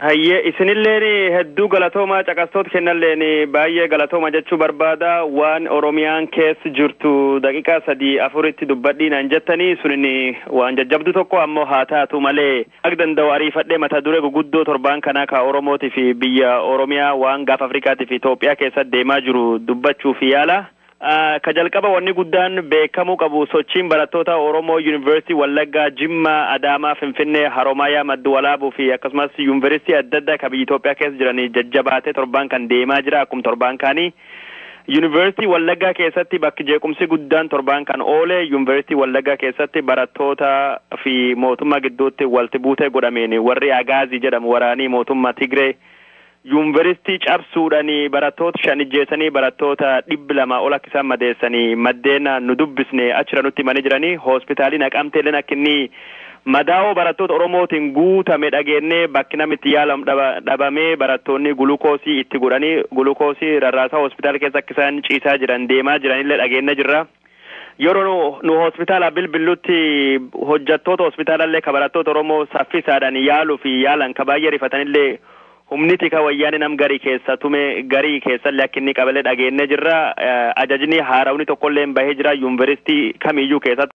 Hayyee isinillee hedduu galatoomaa caqastoota kennallee baay'ee galatoomaa jechuu barbaada waan Oromiyaan keessa jirtu daqiiqaa 3-4 dubbadhiinaan jettanii sunin waan jajjabdu tokko ammoo haa taatu malee akka danda'u ariifadhee mata duree guguddoo torbaan kanaa ka Oromootii fi biyya Oromiyaa waan gaafa Afrikaatii fi Itoophiyaa keessatti deemaa jiru dubbachuuf yaala. Ka jalqaba wanni guddaan beekamuu qabu sochiin barattoota Oromoo University Wallaggaa Jimmaa Adaamaa Finfinnee Haroomayaa Madduwalaabuu fi akkasumas University adda addaa ka biyya Itoophiyaa keessa jiranii jajjabaatee torbaan kan deemaa jira akkuma torbaan kaanii. University Wallaggaa keessatti bakki jeequmsi guddaan torbaan kan oole University Wallaggaa keessatti barattoota fi mootummaa gidduutti walti buutee godhameen warri Agaazii jedhamu waraanii mootummaa Tigree University cabsuudhanii barattoota shanijjeessanii barattoota 200 ol akka isaan madeessanii maddeen nu dubbisne achira nutti himanii jiranii hospitaalii Naqamteelleen akka inni madaa'oo barattoota Oromootiin guutame dhageenye bakki namitti yaalamu dhabamee barattoonni gulukoosii itti godhanii gulukoosii rarraasaa hospitaala keessa akka isaan ciisaa jiran deemaa jiranillee dhageenye jirra. Yeroo nu hospitaala bilbilutti hojjettoota hospitaalallee ka barattoota Oromoo saffisaadhaan yaaluu fi yaalan ka baay'ee rifatanillee humniti ka wayyaani nam garii keessa tume garii keessallee akka inni qabalee dhageenye jirra. Ajajni haarawni tokkollee bahee jira University kamiyyuu keessatti.